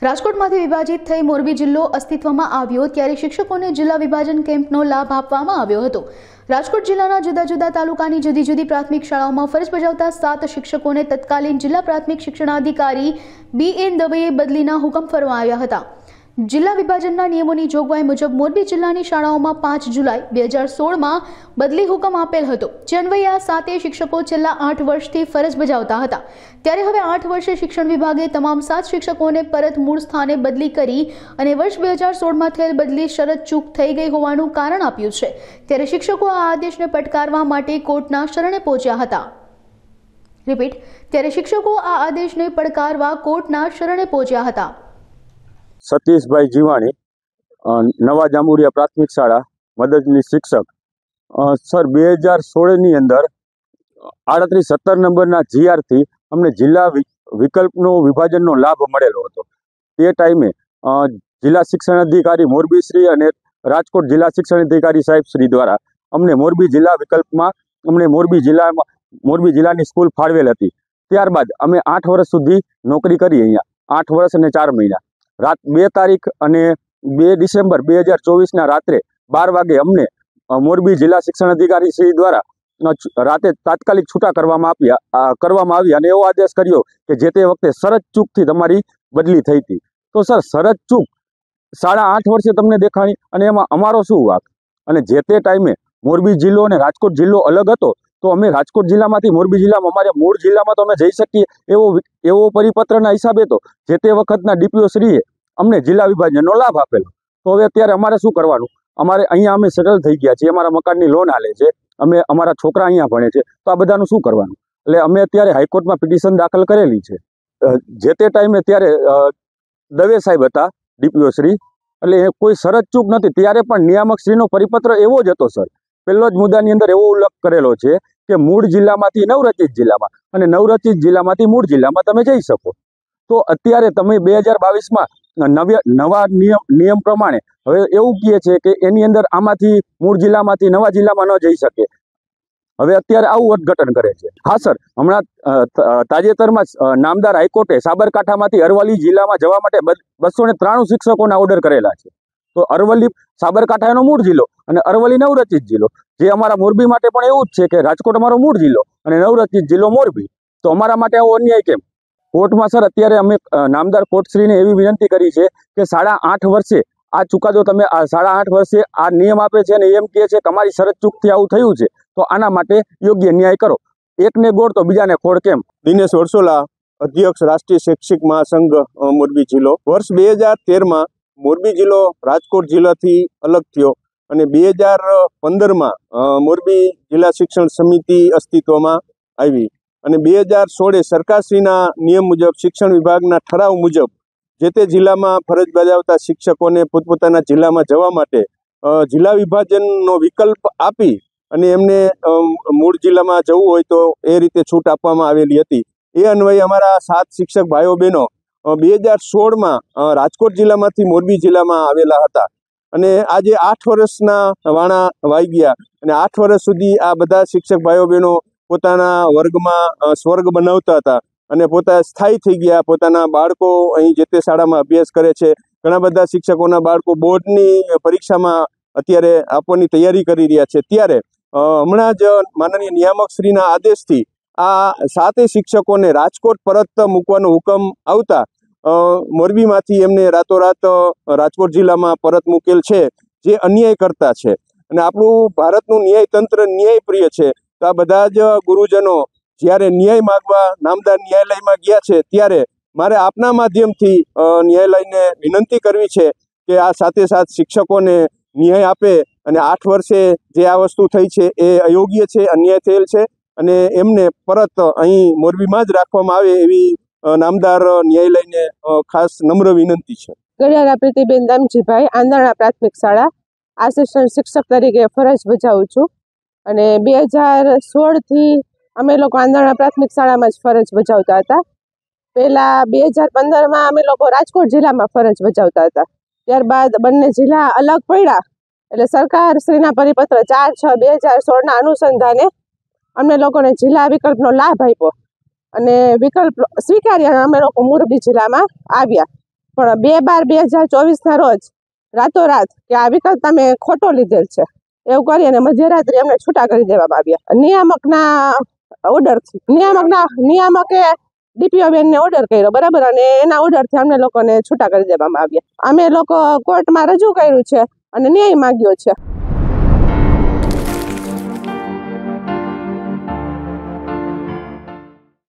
રાજકોટમાંથી વિભાજિત થઈ મોરબી જિલ્લો અસ્તિત્વમાં આવ્યો ત્યારે શિક્ષકોને જિલ્લા વિભાજન કેમ્પનો લાભ આપવામાં આવ્યો હતો। રાજકોટ જિલ્લાના જુદા જુદા તાલુકાની જુદી જુદી પ્રાથમિક શાળાઓમાં ફરજ બજાવતા 7 શિક્ષકોને તત્કાલીન જિલ્લા પ્રાથમિક શિક્ષણાધિકારી BN દવેએ બદલીના હુકમ ફરમાવ્યા હતા। જિલ્લા વિભાજનના નિયમોની જોગવાઈ મુજબ મોરબી જિલ્લાની શાળાઓમાં 5 જુલાઈ 2016માં બદલી હુકમ આપેલ હતો, જે અન્વયે આ 7 શિક્ષકો છેલ્લા 8 વર્ષથી ફરજ બજાવતા હતા। ત્યારે હવે 8 વર્ષે શિક્ષણ વિભાગે તમામ 7 શિક્ષકોને પરત મૂળ સ્થાને બદલી કરી અને વર્ષ 2016માં થયેલ બદલી શરત ચૂક થઈ ગઈ હોવાનું કારણ આપ્યું છે। ત્યારે શિક્ષકો આ આદેશને પડકારવા માટે કોર્ટના શરણે પહોંચ્યા હતા। ત્યારે શિક્ષકો આ આદેશને પડકારવા કોર્ટના શરણે પહોંચ્યા હતા। સતીશભાઈ જીવાણી, નવા જાંબુડિયા પ્રાથમિક શાળા મદદની શિક્ષક। સર, 2016ની અંદર 38-17 નંબરના GRથી અમને જિલ્લા વિકલ્પનો વિભાજનનો લાભ મળેલો હતો। તે ટાઈમે જિલ્લા શિક્ષણ અધિકારી મોરબી શ્રી અને રાજકોટ જિલ્લા શિક્ષણ અધિકારી સાહેબ શ્રી દ્વારા અમને મોરબી જિલ્લા વિકલ્પમાં મોરબી જિલ્લાની સ્કૂલ ફાળવેલ હતી। ત્યારબાદ અમે 8 વર્ષ સુધી નોકરી કરી અહીંયા, 8 વર્ષ અને 4 મહિના। 2 તારીખ અને 2 ડિસેમ્બર 2024ના રાત્રે 12 વાગે અમને મોરબી જિલ્લા શિક્ષણ અધિકારી શ્રી દ્વારા રાતે તાત્કાલિક છૂટા કરવામાં આવ્યા અને એવો આદેશ કર્યો કે જે તે વખતે શરત ચૂકથી તમારી બદલી થઈ હતી। તો સર, શરત ચૂક 8.5 વર્ષે તમને દેખાણી અને એમાં અમારો શું વાંક? અને જે તે ટાઈમે મોરબી જિલ્લો અને રાજકોટ જિલ્લો અલગ હતો, તો અમે રાજકોટ જિલ્લામાંથી મોરબી જિલ્લામાં અમારે મૂળ જિલ્લામાં તો અમે જઈ શકીએ એવો પરિપત્રના હિસાબે તો જે તે વખતના DPO શ્રીએ અમને જિલ્લા વિભાજનનો લાભ આપેલો। તો હવે અત્યારે અમારે શું કરવાનું? અમારે અહીંયા અમે સેટલ થઈ ગયા છીએ, અમારા મકાનની લોન હાલે છે, અમારા છોકરા અહીંયા ભણે છે, તો આ બધાનું શું કરવાનું? એટલે અમે અત્યારે હાઈકોર્ટમાં પિટિશન દાખલ કરેલી છે। જે તે ટાઈમે ત્યારે દવે સાહેબ હતા DPO શ્રી, એટલે કોઈ શરત ચૂક નથી। ત્યારે પણ નિયામક શ્રીનો પરિપત્ર એવો જ હતો સર। પહેલો જ મુદ્દાની અંદર એવો ઉલ્લેખ કરેલો છે કે મૂળ જિલ્લામાંથી નવરચિત જિલ્લામાં અને નવરચિત જિલ્લામાંથી મૂળ જિલ્લામાં તમે જઈ શકો। તો અત્યારે તમે 2022માં નવા નિયમ પ્રમાણે હવે એવું કહે છે કે એની અંદર આમાંથી મૂળ જિલ્લામાંથી નવા જિલ્લામાં ન જઈ શકે। હવે અત્યારે આવું અર્થઘટન કરે છે। હા સર, હમણાં તાજેતરમાં નામદાર હાઈકોર્ટે સાબરકાંઠામાંથી અરવલ્લી જિલ્લામાં જવા માટે 293 શિક્ષકોના ઓર્ડર કરેલા છે। તો અરવલ્લી સાબરકાંઠા એનો મૂળ જિલ્લો અને અરવલ્લી નવરચિત જિલ્લો, જે અમારા મોરબી માટે પણ એવું જ છે કે રાજકોટ અમારો મૂળ જિલ્લો અને નવરચિત જિલ્લો મોરબી। તો અમારા માટે આવો અન્યાય કેમ? કોર્ટમાં સર અત્યારે અમે નામદાર કોર્ટશ્રીને એવી વિનંતી કરી છે કે 8.5 વર્ષે આ ચુકાદો તમે 8.5 વર્ષે આ નિયમ આપે છે અને એમ કહે છે કે અમારી શરત ચૂકથી આવું થયું છે, તો આના માટે યોગ્ય ન્યાય કરો। એકને ગોળ તો બીજાને ખોળ કેમ? દિનેશ વરસોલા, અધ્યક્ષ રાષ્ટ્રીય શૈક્ષિક મહાસંઘ મોરબી જિલ્લો। વર્ષ 2013માં મોરબી જિલ્લો રાજકોટ જિલ્લાથી અલગ થયો અને 2015માં મોરબી જિલ્લા શિક્ષણ સમિતિ અસ્તિત્વમાં આવી અને 2016 સરકારશ્રીના નિયમ મુજબ શિક્ષણ વિભાગના ઠરાવ મુજબ જે તે જિલ્લામાં ફરજ બજાવતા શિક્ષકોને પોતપોતાના જિલ્લામાં જવા માટે જિલ્લા વિભાજનનો વિકલ્પ આપી અને એમને મૂળ જિલ્લામાં જવું હોય તો એ રીતે છૂટ આપવામાં આવેલી હતી। એ અન્વયે અમારા 7 શિક્ષક ભાઈઓ બહેનો 2016માં રાજકોટ જિલ્લામાંથી મોરબી જિલ્લામાં આવેલા હતા અને આજે 8 વર્ષના વાણા વાઈ ગયા અને 8 વર્ષ સુધી આ બધા શિક્ષક ભાઈઓ બહેનો પોતાના વર્ગમાં સ્વર્ગ બનાવતા હતા અને પોતા સ્થાયી થઈ ગયા। પોતાના બાળકો અહીં જે તે શાળામાં અભ્યાસ કરે છે। ઘણા બધા શિક્ષકોના બાળકો બોર્ડની પરીક્ષામાં અત્યારે આપવાની તૈયારી કરી રહ્યા છે। ત્યારે હમણાં જ માનનીય નિયામક શ્રીના આદેશથી આ 7 શિક્ષકોને રાજકોટ પરત મૂકવાનો હુકમ આવતા મોરબીમાંથી એમને રાતોરાત રાજકોટ જિલ્લામાં પરત મૂકેલ છે, જે અન્યાય કરતા છે અને આપણું ભારતનું ન્યાયતંત્ર ન્યાયપ્રિય છે। તો આ બધા જ ગુરુજનો જ્યારે ન્યાય માગવા નામદાર ન્યાયાલયમાં ગયા છે, ત્યારે મારે આપના માધ્યમથી ન્યાયાલયને વિનંતી કરવી છે કે આ 7 શિક્ષકોને ન્યાય આપે અને 8 વર્ષે જે આ વસ્તુ થઈ છે એ અયોગ્ય છે, અન્યાય થયેલ છે અને એમને પરત અહીં મોરબીમાં જ રાખવામાં આવે એવી નામદાર ન્યાયાલયને ખાસ નમ્ર વિનંતી છે। ગડિયારા પ્રીતિબેન દામજીભાઈ, આંદરણા પ્રાથમિક શાળા આસિસ્ટન્ટ શિક્ષક તરીકે ફરજ બજાવું છું અને 2016થી અમે લોકો આંદરણા પ્રાથમિક શાળામાં જ ફરજ બજાવતા હતા। પહેલાં 2015માં અમે લોકો રાજકોટ જિલ્લામાં ફરજ બજાવતા હતા। ત્યારબાદ બંને જિલ્લા અલગ પડ્યા એટલે સરકારશ્રીના પરિપત્ર 4/6/2016ના અનુસંધાને અમને લોકોને જિલ્લા વિકલ્પનો લાભ આપ્યો અને વિકલ્પ સ્વીકાર્યા અમે લોકો મોરબી જિલ્લામાં આવ્યા। પણ 2/12/2024 રોજ રાતોરાત કે આ વિકલ્પ તમે ખોટો લીધેલ છે એવું કરી અને મધ્યરાત્રિ અમને છૂટા કરી દેવામાં આવ્યા નિયામકના ઓર્ડરથી. નિયામકે ડીપીઓ બેનને ઓર્ડર કર્યો, બરાબર, અને એના ઓર્ડરથી અમને લોકોને છૂટા કરી દેવામાં આવ્યા. અમે લોકો કોર્ટમાં રજૂ કર્યું છે અને ન્યાય માંગ્યો છે.